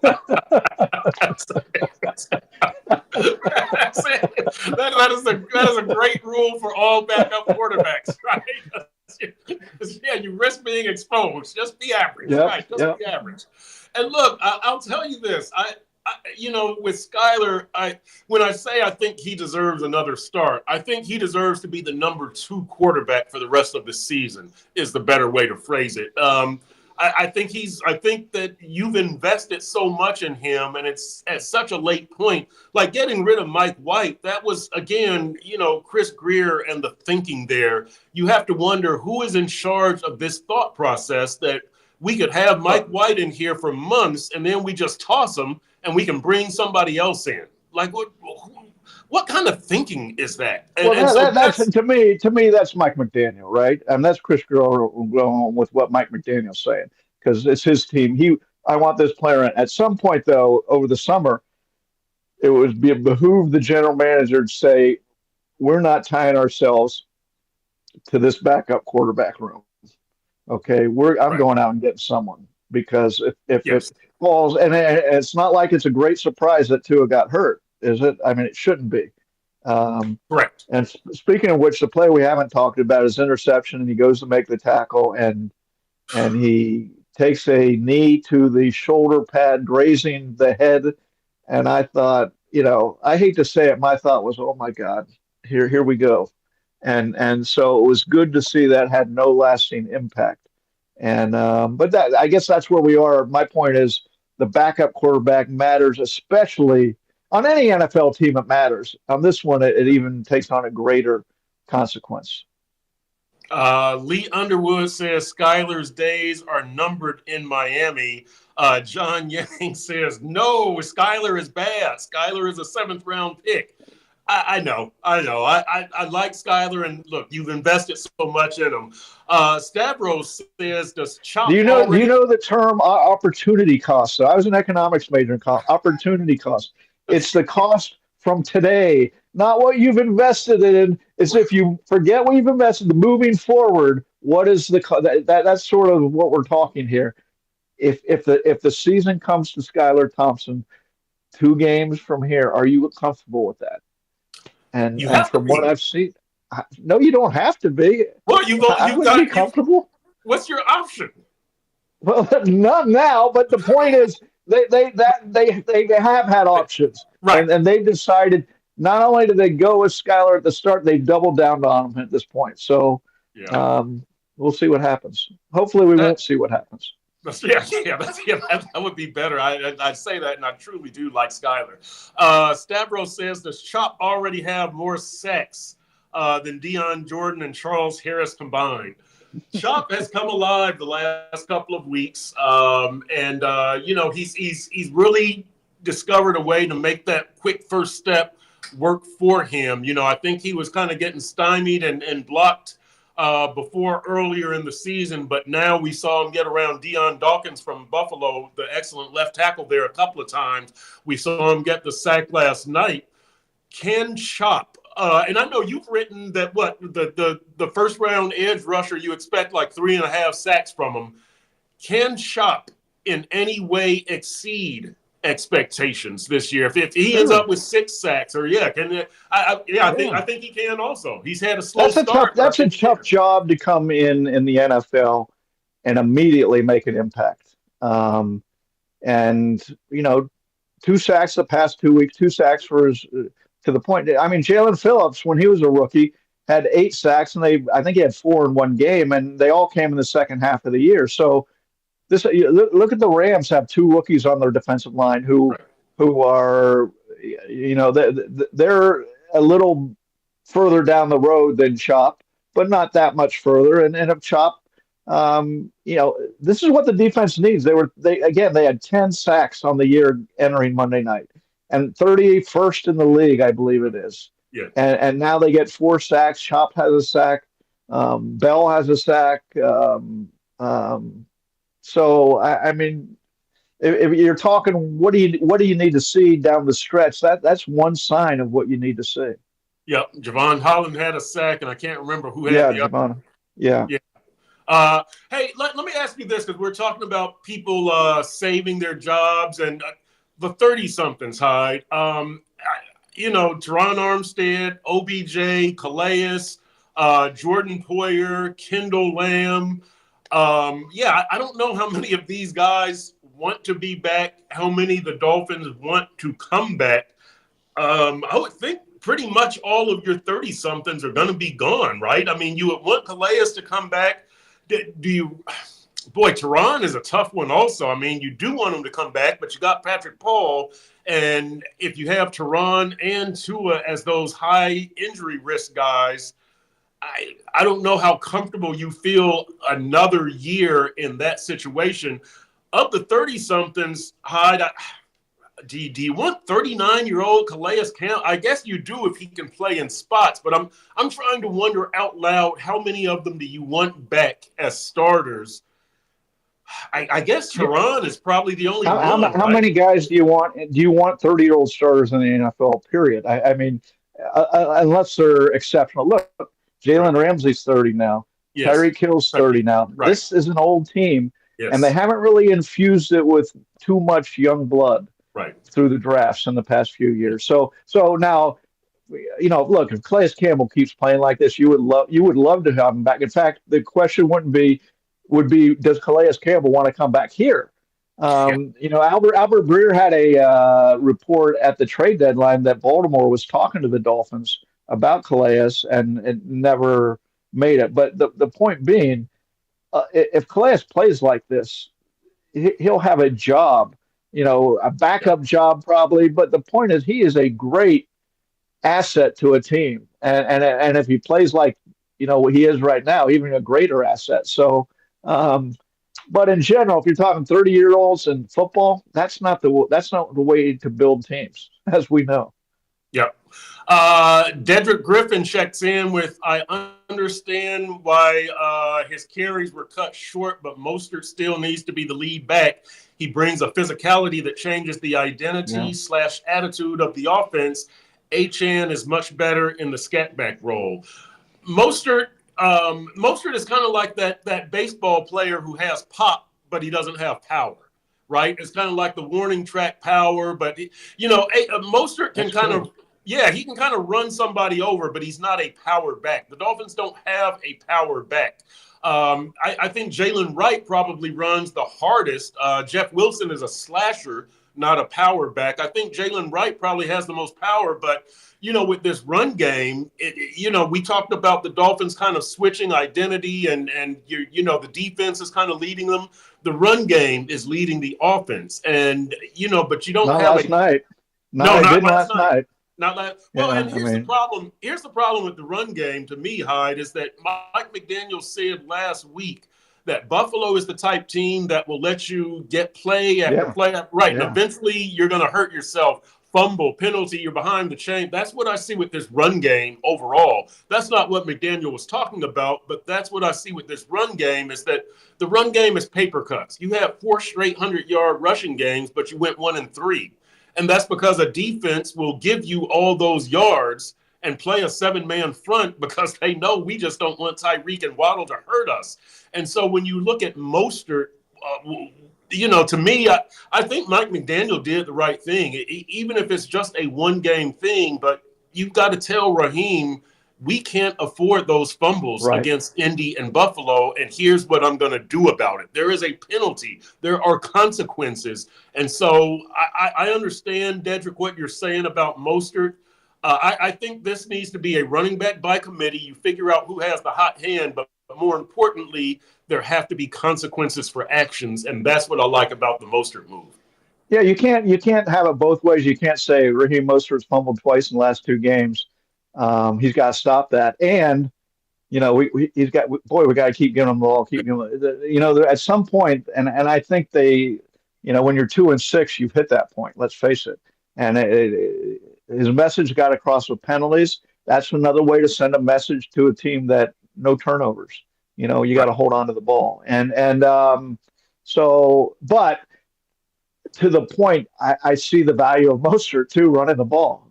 That is a great rule for all backup quarterbacks, right? Yeah, you risk being exposed. Just be average, Yep, right? Just yep. be average. And look, I'll tell you this. With Skyler, when I say I think he deserves another start, I think he deserves to be the number 2 quarterback for the rest of the season. Is the better way to phrase it. I think that you've invested so much in him, and it's at such a late point. Like getting rid of Mike White, that was, again, Chris Greer and the thinking there. You have to wonder who is in charge of this thought process that we could have Mike White in here for months, and then we just toss him, and we can bring somebody else in. Like, what kind of thinking is that? And, Well, and so that's that's to me that's Mike McDaniel, right? And that's Chris Greer going with what Mike McDaniel's saying because it's his team. I want this player in. At some point, though, over the summer, it would behoove the general manager to say, "We're not tying ourselves to this backup quarterback room." Okay, I'm right. going out and getting someone because if it Yes, falls, and it's not like it's a great surprise that Tua got hurt, is it? I mean, it shouldn't be. correct. And speaking of which, the play we haven't talked about is interception, and he goes to make the tackle, and he takes a knee to the shoulder pad, grazing the head. And I thought, I hate to say it, my thought was, oh my God, here we go. And so it was good to see that had no lasting impact. And but I guess that's where we are. My point is the backup quarterback matters, especially on any NFL team. It matters. On this one, it even takes on a greater consequence. Lee Underwood says Skyler's days are numbered in Miami. John Yang says, no, Skyler is bad. Skyler is a 7th-round pick. I know. I like Skyler, and look, you've invested so much in him. Stavros says, does Do Chop you know? Do you already? know the term opportunity cost? So I was an economics major in college. Opportunity cost. It's the cost from today, not what you've invested in. It's if you forget what you've invested. Moving forward, what is that's sort of what we're talking here. If the season comes to Skylar Thompson 2 games from here, are you comfortable with that? And You and have to from what be. I've seen, no, you don't have to be. Well, I you've wouldn't be got you. comfortable. What's your option? Well, not now, but the point is they have had options, Right. and they've decided not only do they go with Skylar at the start, they've doubled down on him at this point. So Yeah. we'll see what happens. Hopefully, we That, won't see what happens. that would be better. I say that, and I truly do like Skylar. Stavros says, does Chop already have more sacks than Deion Jordan and Charles Harris combined? Chop has come alive the last couple of weeks, and he's really discovered a way to make that quick first step work for him. I think he was kind of getting stymied and blocked before earlier in the season, but now we saw him get around Deion Dawkins from Buffalo, the excellent left tackle there, a couple of times. We saw him get the sack last night. Can Chop, and I know you've written that the first round edge rusher, you expect like 3.5 sacks from him. Can Chop in any way exceed expectations this year? If he ends up with 6 sacks, or I think he can also. He's had a slow start. That's a tough job to come in the NFL and immediately make an impact. And 2 sacks the past 2 weeks, 2 sacks for his to the point. I mean, Jalen Phillips, when he was a rookie, had 8 sacks, and I think he had 4 in one game, and they all came in the second half of the year. So look at the Rams have 2 rookies on their defensive line who are they're a little further down the road than Chop, but not that much further. And if Chop, this is what the defense needs. They had 10 sacks on the year entering Monday night, and 31st in the league, I believe it is. Yeah. And now they get 4 sacks. Chop has a sack. Bell has a sack. So I mean, if you're talking, what do you need to see down the stretch? That's one sign of what you need to see. Yep, Javon Holland had a sack, and I can't remember who had the Javon. other. Yeah. Hey, let me ask you this, because we're talking about people saving their jobs and the 30-somethings, Hyde. Teron Armstead, OBJ, Calais, Jordan Poyer, Kendall Lamb. I don't know how many of these guys want to be back, how many the Dolphins want to come back. I would think pretty much all of your 30-somethings are going to be gone, right? I mean, you would want Calais to come back. Teron is a tough one also. I mean, you do want him to come back, but you got Patrick Paul. And if you have Teron and Tua as those high injury risk guys, I don't know how comfortable you feel another year in that situation. Of the 30-somethings, Hyde, do you want 39-year-old Calais Campbell? I guess you do if he can play in spots, but I'm trying to wonder out loud, how many of them do you want back as starters? I guess Teron is probably the only one. How many guys do you want? Do you want 30-year-old starters in the NFL? Period. I mean, unless they're exceptional. Look, Jalen Ramsey's 30 now. Yes. Tyreek Hill's 30 now. Right. This is an old team, and they haven't really infused it with too much young blood through the drafts in the past few years. So now, look, if Calais Campbell keeps playing like this, you would love to have him back. In fact, the question would be, does Calais Campbell want to come back here? Albert Breer had a report at the trade deadline that Baltimore was talking to the Dolphins about Calais and it never made it. But the point being, if Calais plays like this, he'll have a job, a backup job probably. But the point is, he is a great asset to a team. And if he plays like, he is right now, even a greater asset. So, but in general, if you're talking 30-year-olds in football, that's not the way to build teams, as we know. Yep. Dedrick Griffin checks in with, I understand why his carries were cut short, but Mostert still needs to be the lead back. He brings a physicality that changes the identity / attitude of the offense. Achane is much better in the scat back role. Mostert is kind of like that baseball player who has pop, but he doesn't have power, right? It's kind of like the warning track power, but Mostert can he can kind of run somebody over, but he's not a power back. The Dolphins don't have a power back. I think Jalen Wright probably runs the hardest. Jeff Wilson is a slasher, not a power back. I think Jalen Wright probably has the most power, but with this run game, we talked about the Dolphins kind of switching identity, and the defense is kind of leading them. The run game is leading the offense, and but you don't not have last night. No, not not last night. Not that. Well, Yeah, and here's the problem. Here's the problem with the run game to me, Hyde, is that Mike McDaniel said last week that Buffalo is the type team that will let you get play after play. Right. Yeah. And eventually you're going to hurt yourself. Fumble, penalty, you're behind the chain. That's what I see with this run game overall. That's not what McDaniel was talking about, but that's what I see with this run game, is that the run game is paper cuts. You have 4 straight 100-yard rushing games, but you went 1-3. And that's because a defense will give you all those yards and play a 7-man front because they know we just don't want Tyreek and Waddle to hurt us. And so when you look at Mostert, to me, I think Mike McDaniel did the right thing, even if it's just a one-game thing. But you've got to tell Raheem, we can't afford those fumbles against Indy and Buffalo, and here's what I'm going to do about it. There is a penalty. There are consequences. And so I understand, Dedrick, what you're saying about Mostert. I think this needs to be a running back by committee. You figure out who has the hot hand, but more importantly, there have to be consequences for actions, and that's what I like about the Mostert move. Yeah, you can't have it both ways. You can't say Raheem Mostert's fumbled twice in the last 2 games. He's got to stop that. And, we got to keep giving him the ball, keep giving him, at some point, and I think they, when you're 2-6, you've hit that point, let's face it. And his message got across with penalties. That's another way to send a message to a team that no turnovers, you got to hold on to the ball. But to the point, I see the value of Mostert too, running the ball,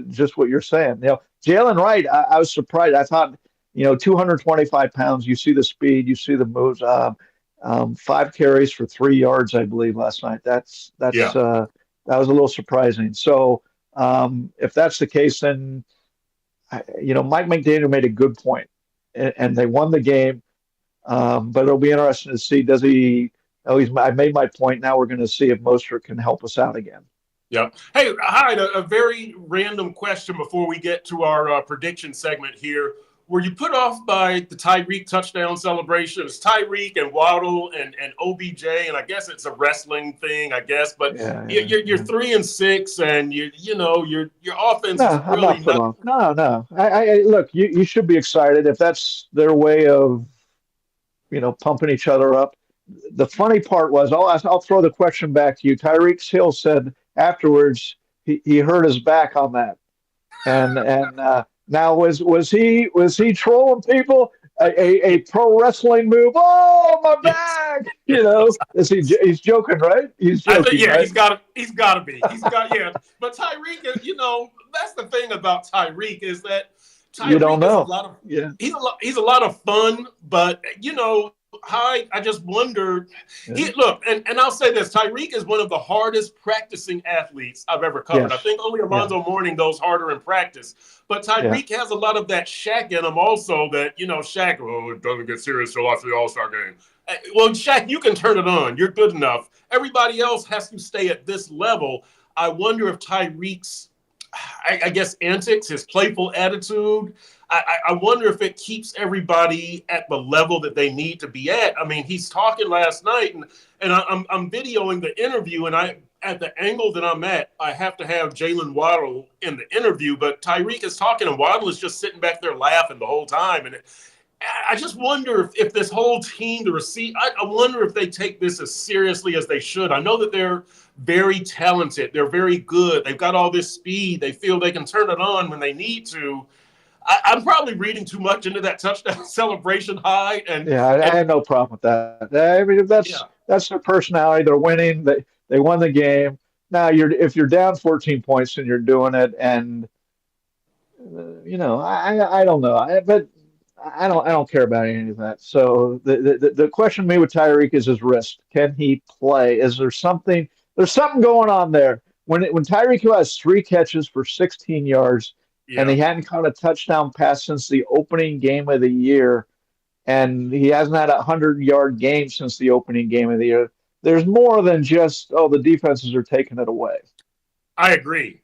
just what you're saying. Jalen Wright, I was surprised. I thought, 225 pounds, you see the speed, you see the moves, 5 carries for 3 yards, I believe, last night. That was a little surprising. So if that's the case, then, Mike McDaniel made a good point, and they won the game. But it'll be interesting to see, does he, I made my point. Now we're going to see if Mostert can help us out again. Yeah. Hey, Hyde, a very random question before we get to our prediction segment here. Were you put off by the Tyreek touchdown celebration? It's Tyreek and Waddle and OBJ, and I guess it's a wrestling thing, I guess. But you're 3-6, and your offense is really not. No. I look. You should be excited if that's their way of, pumping each other up. The funny part was, I'll throw the question back to you. Tyreek Hill said afterwards he hurt his back on that, and now was he trolling people? A pro wrestling move? Oh, my back! He's joking, right? He's joking. Right? He's got to be. But Tyreek, that's the thing about Tyreek, is that Tyreek you don't know. Is a lot of, he's a lot of fun, but I just wonder. And I'll say this: Tyreek is one of the hardest practicing athletes I've ever covered. Yes. I think only Alonzo Mourning goes harder in practice, but Tyreek has a lot of that Shaq in him also. That Shaq, it doesn't get serious till after the All-Star game. Well, Shaq, you can turn it on. You're good enough. Everybody else has to stay at this level. I wonder if Tyreek's, I guess, antics, his playful attitude, I wonder if it keeps everybody at the level that they need to be at. I mean, he's talking last night, and I'm videoing the interview, and at the angle that I'm at, I have to have Jalen Waddle in the interview, but Tyreek is talking, and Waddle is just sitting back there laughing the whole time. And I just wonder if this whole team, I wonder if they take this as seriously as they should. I know that they're very talented. They're very good. They've got all this speed. They feel they can turn it on when they need to. I'm probably reading too much into that touchdown celebration, Hyde. I had no problem with that. I mean, that's their personality. They're winning. They won the game. Now, if you're down 14 points and you're doing it, and I don't know, but I don't care about any of that. So the question to me with Tyreek is his wrist. Can he play? Is there something? There's something going on there. When Tyreek Hill has 3 catches for 16 yards. And he hadn't caught a touchdown pass since the opening game of the year. and he hasn't had a 100-yard game since the opening game of the year. There's more than just, oh, the defenses are taking it away. I agree.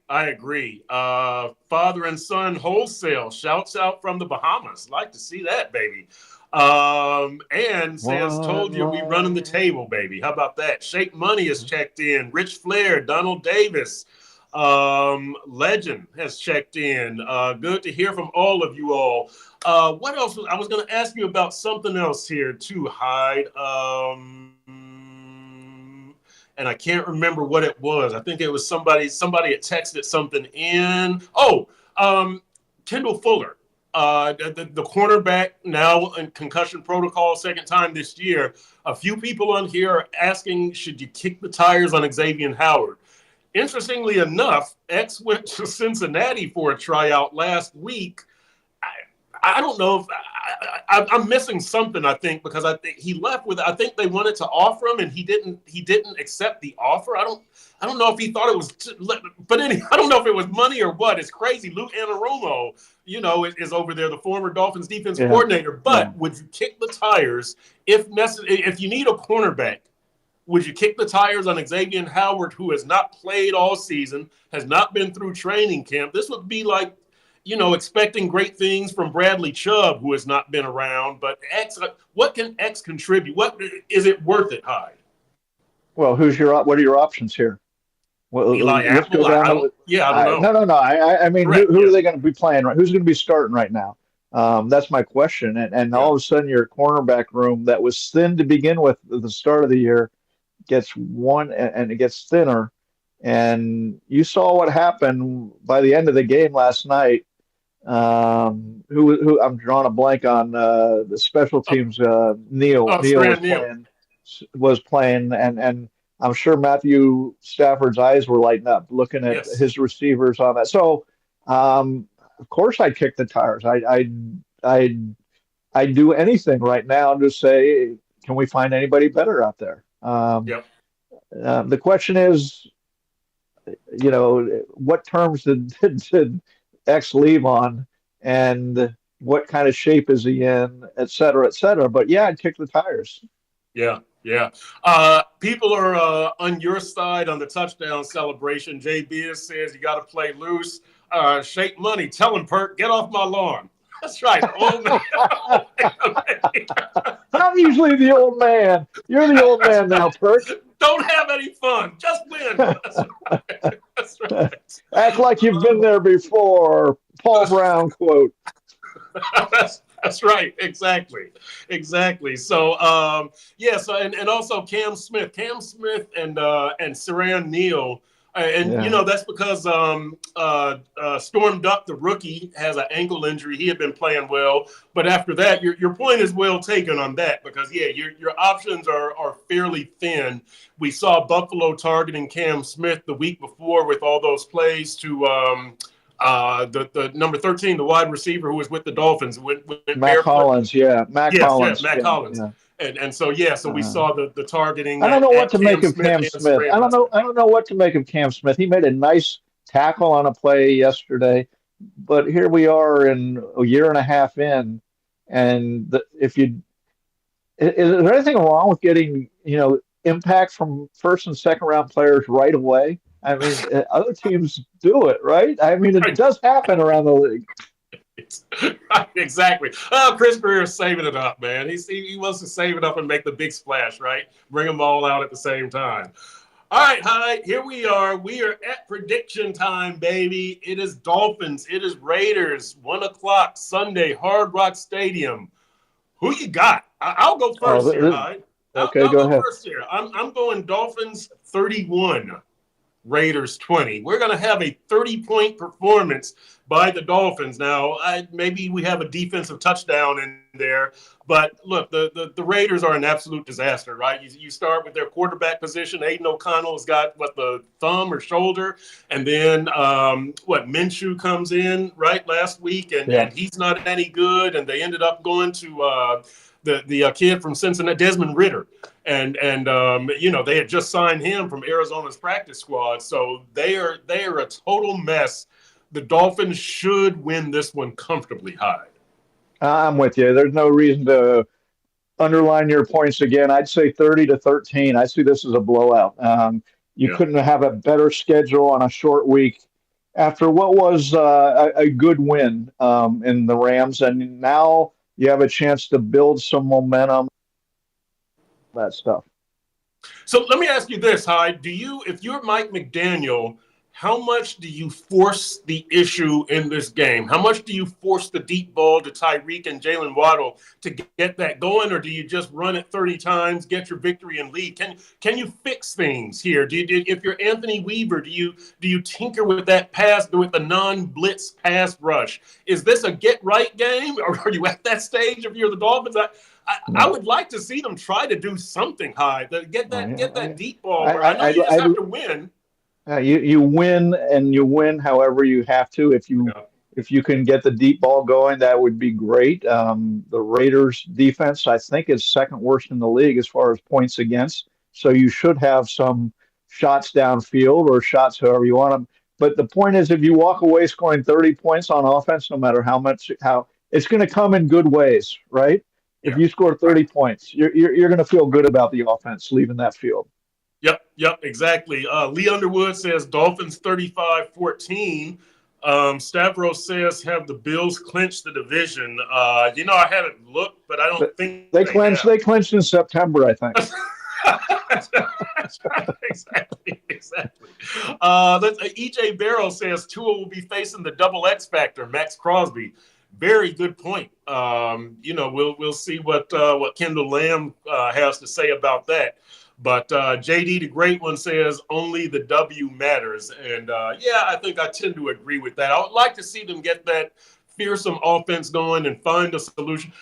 Father and son wholesale shouts out from the Bahamas. Like to see that, baby. And says, told you we running the table, baby. How about that? Shake Money has checked in. Rich Flair, Donald Davis, Legend has checked in. Good to hear from all of you all. What else? I was going to ask you about something else here too, Hyde. And I can't remember what it was. I think it was somebody had texted something in. Kendall Fuller, the cornerback, now in concussion protocol, second time this year. A few people on here are asking, should you kick the tires on Xavier Howard? Interestingly enough, X went to Cincinnati for a tryout last week. I don't know if I'm missing something. I think because I think he left with. I think they wanted to offer him, and he didn't accept the offer. I don't know if he thought it was. But I don't know if it was money or what. It's crazy. Luke Anarumo, is over there, the former Dolphins defense coordinator. But would you kick the tires if necessary? If you need a cornerback, would you kick the tires on Xavier Howard, who has not played all season, has not been through training camp? This would be like, expecting great things from Bradley Chubb, who has not been around. But X, what can X contribute? What is it worth it, Hyde? Well, what are your options here? Well, Eli let's Apple? go down. I don't know. No. I mean, Correct, who are they going to be playing? Right? Who's going to be starting right now? That's my question. And all of a sudden, your cornerback room that was thin to begin with at the start of the year gets one, and it gets thinner. And you saw what happened by the end of the game last night. Who I'm drawing a blank on, the special teams. Neil was playing, and I'm sure Matthew Stafford's eyes were lighting up looking at his receivers on that. So, of course, I'd kick the tires. I'd do anything right now to say, can we find anybody better out there? The question is, what terms did X leave on, and what kind of shape is he in, et cetera, et cetera. But yeah, I'd kick the tires. Yeah. People are on your side on the touchdown celebration. Jay Beers says you got to play loose. Shake Money. Tell him, Perk, get off my lawn. That's right. Old man. I'm usually the old man. You're the old man now, Perk. Don't have any fun. Just win. That's right. Act like you've been there before. Paul Brown quote. That's right. Exactly. So, and also Cam Smith and Saran Neal. That's because Storm Duck, the rookie, has an ankle injury. He had been playing well, but after that, your point is well taken on that because your options are fairly thin. We saw Buffalo targeting Cam Smith the week before with all those plays to the number 13, the wide receiver who was with the Dolphins. Matt Collins, Matt Collins. Matt Collins. Yeah. And so we saw the targeting. I don't know what to make of Cam Smith. I don't know what to make of Cam Smith. He made a nice tackle on a play yesterday, but here we are in a year and a half in, and is there anything wrong with getting impact from first and second round players right away? I mean, other teams do it, right? I mean, it does happen around the league. Exactly. Oh, Chris Greer is saving it up, man. He wants to save it up and make the big splash, right? Bring them all out at the same time. All right, Hyde, here we are. We are at prediction time, baby. It is Dolphins. It is Raiders. 1:00 Sunday, Hard Rock Stadium. Who you got? I'll go first here, Hyde. Okay, I'll go ahead. First here. I'm going Dolphins 31. Raiders 20. We're going to have a 30-point performance by the Dolphins. Now, maybe we have a defensive touchdown in there, but look, the Raiders are an absolute disaster, right? You start with their quarterback position. Aiden O'Connell's got the thumb or shoulder, and then Minshew comes in last week, and he's not any good, and they ended up going to the kid from Cincinnati, Desmond Ridder. And they had just signed him from Arizona's practice squad. So they are a total mess. The Dolphins should win this one comfortably, Hyde. I'm with you. There's no reason to underline your points again. I'd say 30-13. I see this as a blowout. You Yeah. couldn't have a better schedule on a short week after what was a good win in the Rams, and now you have a chance to build some momentum. That stuff. So let me ask you this, Hyde. If you're Mike McDaniel, how much do you force the issue in this game? How much do you force the deep ball to Tyreek and Jalen Waddle to get that going, or do you just run it 30 times, get your victory, and lead? Can you fix things here? If you're Anthony Weaver, do you tinker with that pass, with the non-blitz pass rush? Is this a get right game, or are you at that stage if you're the Dolphins? I No. would like to see them try to do something high. Get that deep ball. I know you just I, have to win. you win and you win however you have to. Yeah, If you can get the deep ball going, that would be great. The Raiders defense, I think, is second worst in the league as far as points against. So you should have some shots downfield or shots however you want them. But the point is, if you walk away scoring 30 points on offense, no matter how it's going to come in good ways, right? If yeah. you score Right. 30 points, you're going to feel good about the offense leaving that field. Yep, exactly. Lee Underwood says Dolphins 35-14. Stavros says have the Bills clinch the division. I haven't looked, but I don't But think they they clinched. have. They clinched in September, I think. That's right. Exactly. EJ Barrow says Tua will be facing the double X factor, Max Crosby. Very good point. We'll see what Kendall Lamb has to say about that. But JD, the great one, says only the W matters, and I think I tend to agree with that. I would like to see them get that fearsome offense going and find a solution.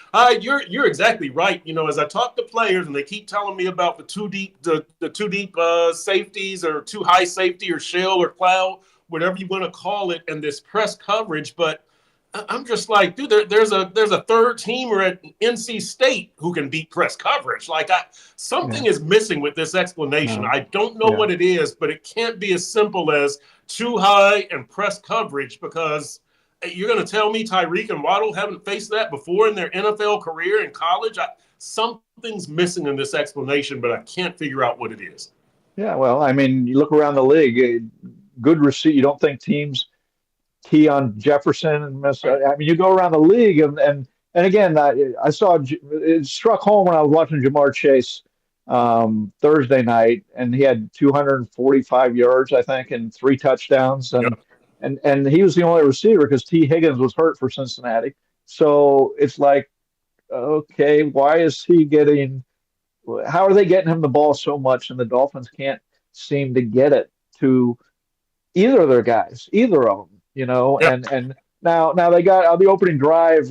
You're exactly right. As I talk to players and they keep telling me about the two deep safeties or too high safety or shell or cloud, whatever you want to call it, and this press coverage. But I'm just like, dude, there's a third teamer at NC State who can beat press coverage. Yeah. Something is missing with this explanation. No. I don't know Yeah. what it is, but it can't be as simple as too high and press coverage because you're going to tell me Tyreek and Waddle haven't faced that before in their NFL career in college? Something's missing in this explanation, but I can't figure out what it is. Yeah. Well, I mean, you look around the league. Good receipt. You don't think teams key on Jefferson and miss. Right. I mean, you go around the league and again, I saw it struck home when I was watching Jamar Chase Thursday night, and he had 245 yards, I think, and three touchdowns, Yep. and he was the only receiver because T. Higgins was hurt for Cincinnati. So it's like, okay, why is he getting? How are they getting him the ball so much, and the Dolphins can't seem to get it to either of their guys, either of them, Yep. and now they got on the opening drive.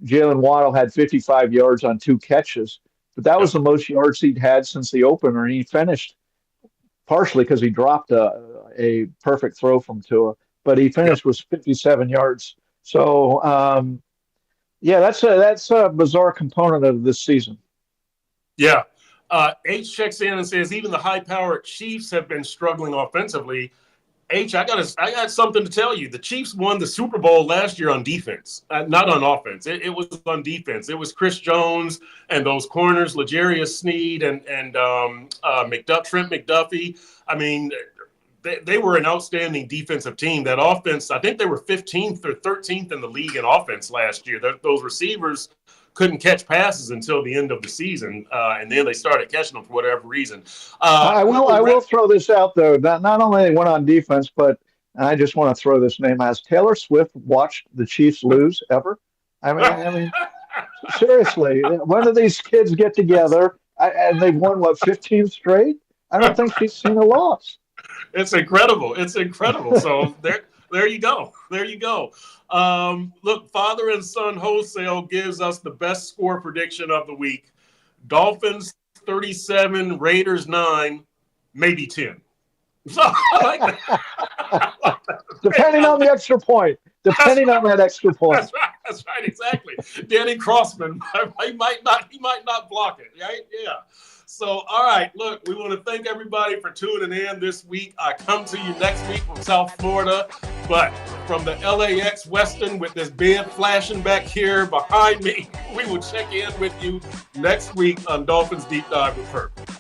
Jalen Waddle had 55 yards on two catches, but that was Yep. the most yards he'd had since the opener, and he finished partially because he dropped a perfect throw from Tua, but he Yep. finished with 57 yards. So yeah, that's a bizarre component of this season. Yeah. H checks in and says even the high-powered Chiefs have been struggling offensively. H, I got something to tell you. The Chiefs won the Super Bowl last year on defense, not on offense. It was on defense. It was Chris Jones and those corners, L'Jarius Sneed and Trent McDuffie. I mean, they were an outstanding defensive team. That offense, I think they were 15th or 13th in the league in offense last year. Those receivers couldn't catch passes until the end of the season, and then they started catching them for whatever reason. I will throw this out though. Not only they went on defense, but I just want to throw this name. Has Taylor Swift watched the Chiefs lose ever? I mean, seriously, when do these kids get together? And they've won what 15 straight? I don't think she's seen a loss. It's incredible. It's incredible. So there you go. There you go. Look, Father and Son Wholesale gives us the best score prediction of the week. Dolphins 37, Raiders 9, maybe 10. So I like that. Depending on the extra point. Depending on that extra point. That's right. That's right. Exactly. Danny Crossman, he might not block it. Right? Yeah. So, all right. Look, we want to thank everybody for tuning in this week. I come to you next week from South Florida. But from the LAX Western with this bed flashing back here behind me, we will check in with you next week on Dolphins Deep Dive with Perkins.